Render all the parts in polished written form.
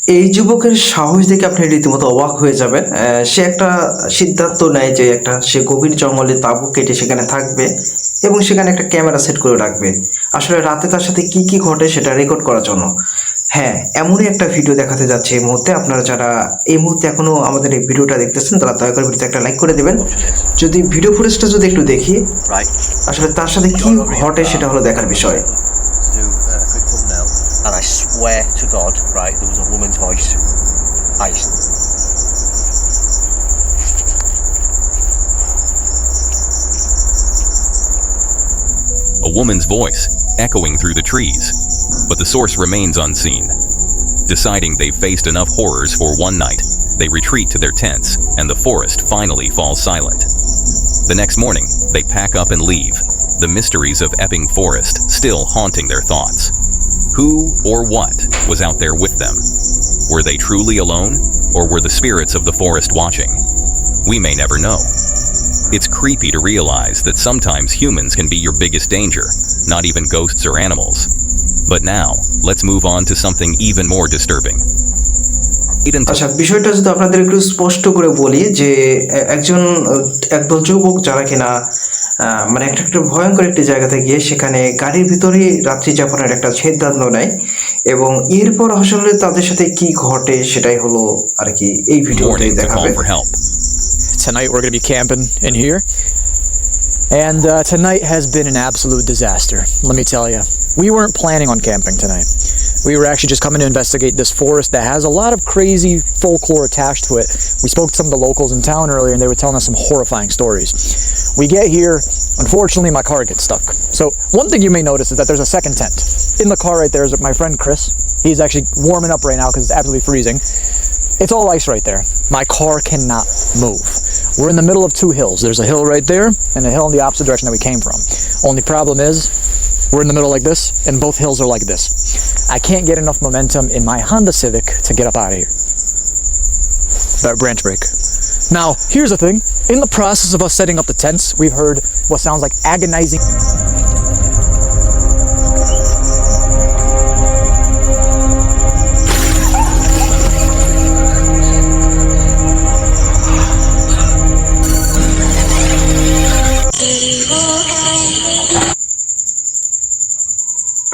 এই যুবকের সাহস দেখে আপনি রীতিমতো অবাক হয়ে যাবেন। সে একটা সিদ্ধান্ত নেয় যে সে গভীর জঙ্গলে তাঁবু কেটে সেখানে থাকবে এবং সেখানে একটা ক্যামেরা সেট করে রাখবে। আসলে রাতে তার সাথে কি কি ঘটে সেটা রেকর্ড করার জন্য। হ্যাঁ, এমনই একটা ভিডিও দেখাতে যাচ্ছে এই মুহূর্তে। আপনারা যারা এই মুহূর্তে এখনো আমাদের এই ভিডিওটা দেখতেছেন তারা দয়া করে ভিডিওতে একটা লাইক করে দেবেন। যদি ভিডিও ফুটেজটা যদি একটু দেখি, Right. আসলে তার সাথে কি ঘটে সেটা হলো দেখার বিষয়। To do a quick thumbnail, and I swear to God, right, there was a woman's voice. A woman's voice echoing through the trees, but the source remains unseen. Deciding they've faced enough horrors for one night, they retreat to their tents, and the forest finally falls silent. The next morning, they pack up and leave, the mysteries of Epping Forest still haunting their thoughts. Who or what was out there with them? Were they truly alone, or were the spirits of the forest watching? We may never know. It's creepy to realize that sometimes humans can be your biggest danger, not even ghosts or animals. But now, let's move on to something even more disturbing. আচ্ছা, বিষয়টা যদি আপনাদের একটু স্পষ্ট করে বলি যে একদল যুবক যারা কিনা মানে একটা ভয়ঙ্কর একটি জায়গাতে গিয়ে সেখানে গাড়ির ভিতরেই রাত্রি যাপনের একটা সিদ্ধান্ত নেয় এবং এরপর আসলে তাদের সাথে কি ঘটে সেটাই হলো আর কি এই ভিডিওতে Warning to দেখাবে। call for help. Tonight we're going to be camping in here, and tonight has been an absolute disaster, let me tell you. We weren't planning on camping tonight. We were actually just coming to investigate this forest that has a lot of crazy folklore attached to it. We spoke to some of the locals in town earlier, and they were telling us some horrifying stories. We get here, unfortunately my car gets stuck. So one thing you may notice is that there's a second tent. In the car right there is my friend Chris. He's actually warming up right now because it's absolutely freezing. It's all ice right there. My car cannot move. We're in the middle of two hills. There's a hill right there and a hill in the opposite direction that we came from. Only problem is we're in the middle like this and both hills are like this. I can't get enough momentum in my Honda Civic to get up out of here. That branch break. Now, here's the thing. In the process of us setting up the tents, we've heard what sounds like agonizing.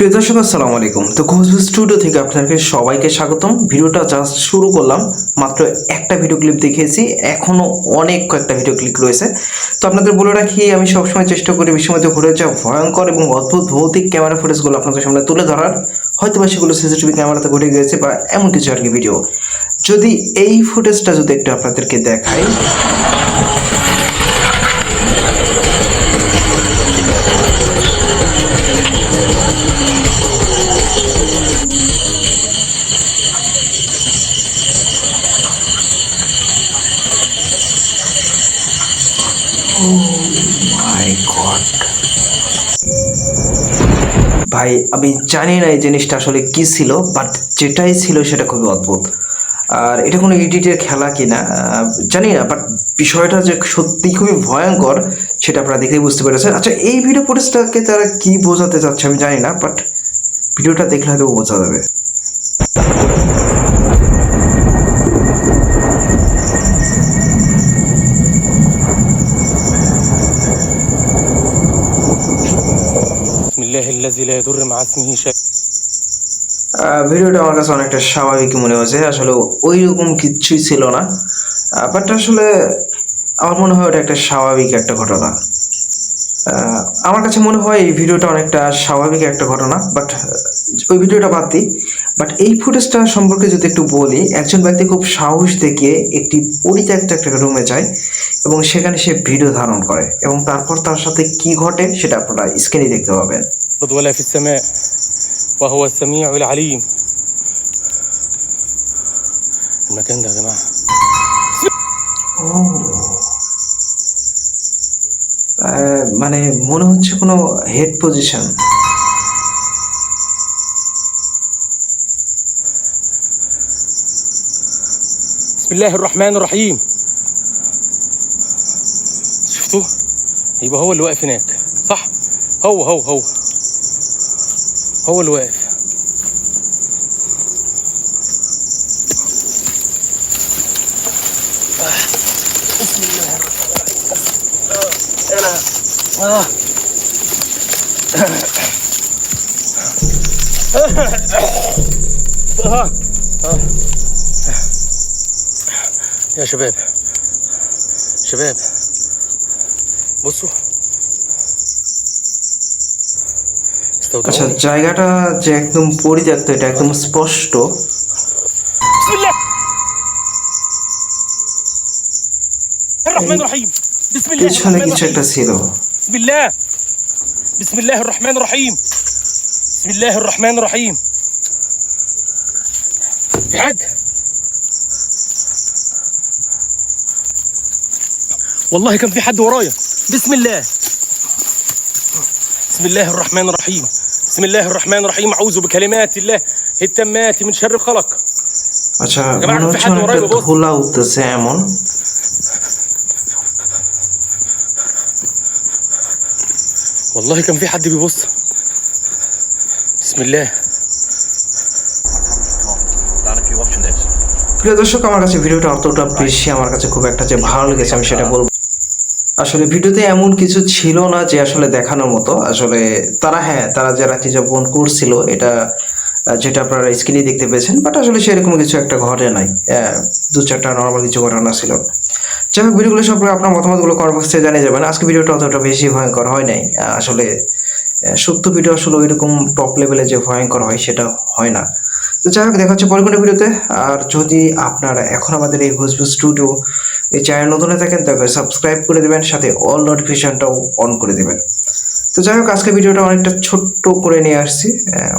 প্রিয় দর্শক, আসসালামু আলাইকুম। তো ঘোষবি studio থেকে আপনাদেরকে সবাইকে স্বাগতম। ভিডিওটা জাস্ট শুরু করলাম, মাত্র একটা ভিডিও ক্লিপ দেখিয়েছি, এখনও অনেক কয়েকটা ভিডিও ক্লিপ রয়েছে। তো আপনাদের বলে রাখি, আমি সবসময় চেষ্টা করি বিশ্বের মধ্যে ঘটে যাওয়া ভয়ঙ্কর এবং অদ্ভুত ভৌতিক ক্যামেরা ফুটেজগুলো আপনাদের সামনে তুলে ধরার। হয়তো বা সেগুলো সিসিটিভি ক্যামেরাতে ঘটে গিয়েছে বা এমন কিছু আর কি ভিডিও। যদি এই ফুটেজটা যদি একটু আপনাদেরকে দেখাই, ভাই আমি জানি না এই জিনিসটা আসলে কি ছিল, বাট যেটাই ছিল সেটা খুবই অদ্ভুত। আর এটা কোনো এডিটের খেলা কিনা জানি না, বাট বিষয়টা যে সত্যি খুবই ভয়ঙ্কর সেটা আপনারা দেখেই বুঝতে পেরেছেন। আচ্ছা, এই ভিডিও ফুটেজটাকে তারা কি বোঝাতে চাচ্ছে আমি জানি না, বাট ভিডিওটা দেখলে হয়তো বোঝা যাবে। ভিডিওটা আমার কাছে অনেকটা স্বাভাবিক মনে হয়েছে, আসলে ওই রকম কিচ্ছুই ছিল না, বাট আসলে আমার মনে হয় ওটা একটা স্বাভাবিক একটা ঘটনা। আমার কাছে মনে হয় এই ভিডিওটা অনেকটা স্বাভাবিক একটা ঘটনা, বাট ওই ভিডিওটা বাদ দিই। বাট এই ফুটেজটা সম্পর্কে যদি একটু বলি, একজন ব্যক্তি খুব সাহস দেখিয়ে একটি পরিত্যক্ত একটা রুমে যায় এবং সেখানে সে ভিডিও ধারণ করে এবং তারপর তার সাথে কি ঘটে সেটা আপনারা স্ক্রিনে দেখতে পাবেন। ولا في السماء وهو السميع العليم. المكان ده يا جماعة মানে মনে হচ্ছে কোনো হেড পজিশন। بسم الله الرحمن الرحيم. شفتوه؟ يبقى هو اللي واقف هناك صح؟ هو اللي واقف. يا شباب شباب بصوا আচ্ছা, استودعوني জায়গাটা যে একদম পরিত্যক্ত এটা একদম স্পষ্ট। بسم الله الرحمن الرحيم بسم الله পিছনে الرحمن কিছু الرحيم একটা ছিল। بسم الله بسم الله الرحمن الرحيم بسم الله الرحمن الرحيم في حد والله كان في حد ورايا بسم الله بسم الله الرحمن الرحيم بسم الله الرحمن الرحيم أعوذ بكلمات الله التامات من شر خلق আচ্ছা, জামাটা মনে হচ্ছে হাত অনেকটা ওরাইবো, বস। ধুলা উঠতেছে এমন। والله كان في حد بيبص بسم الله Dan, if you're watching this, প্রিয় দর্শক, আমার কাছে ভিডিওটা অতটা বেশি আমার কাছে খুব একটা যে ভালো লেগেছে আমি সেটা বলবো। আসলে ভিডিওতে এমন কিছু ছিল না যে আসলে দেখানোর মতো। আসলে তারা যারা কি যাপন করছিল এটা যেটা আপনারা স্ক্রিনে দেখতে পেয়েছেন, বাট আসলে সেরকম কিছু একটা ঘটে নাই। দু চারটা নর্মাল কিছু ঘটনা ছিল। যাই হোক, ভিডিওগুলো সম্পর্কে আপনার মতামতগুলো কমেন্ট বক্সে জানিয়ে যাবেন। আজকে ভিডিওটা অতটা বেশি ভয়ঙ্কর হয় নাই। আসলে সত্য ভিডিও আসলে ওইরকম টপ লেভেলে যে ভয়ঙ্কর হয় সেটা হয় না। তো যাই হোক, দেখা হচ্ছে পরের কোনো ভিডিওতে। আর যদি আপনারা এখন আমাদের এই ভোজপুর স্টুডিও এই চ্যানেল নতুন হয়ে থাকেন তবে সাবস্ক্রাইব করে দেবেন, সাথে অল নোটিফিকেশনটাও অন করে দেবেন। তো যাই হোক, আজকে ভিডিওটা অনেকটা ছোট্ট করে নিয়ে আসছি।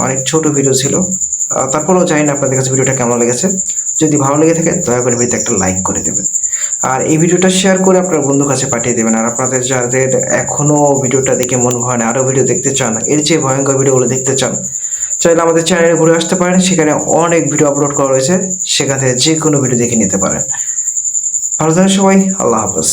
অনেক ছোট ভিডিও ছিল। তারপরেও জানি না আপনাদের কাছে ভিডিওটা কেমন লেগেছে। যদি ভালো লেগে থাকে দয়া করে ভিডিওতে একটা লাইক করে দেবেন, আর এই ভিডিওটা শেয়ার করে আপনার বন্ধুর কাছে পাঠিয়ে দেবেন। আর আপনাদের যাদের এখনও ভিডিওটা দেখে মন হয় না, আরও ভিডিও দেখতে চান, এর চেয়ে ভয়ঙ্কর ভিডিওগুলো দেখতে চান, চাইলে আমাদের চ্যানেলে ঘুরে আসতে পারেন। সেখানে অনেক ভিডিও আপলোড করা রয়েছে, সেখান থেকে যে কোনো ভিডিও দেখে নিতে পারেন। ভালো থাকেন সবাই, আল্লাহ হাফেজ।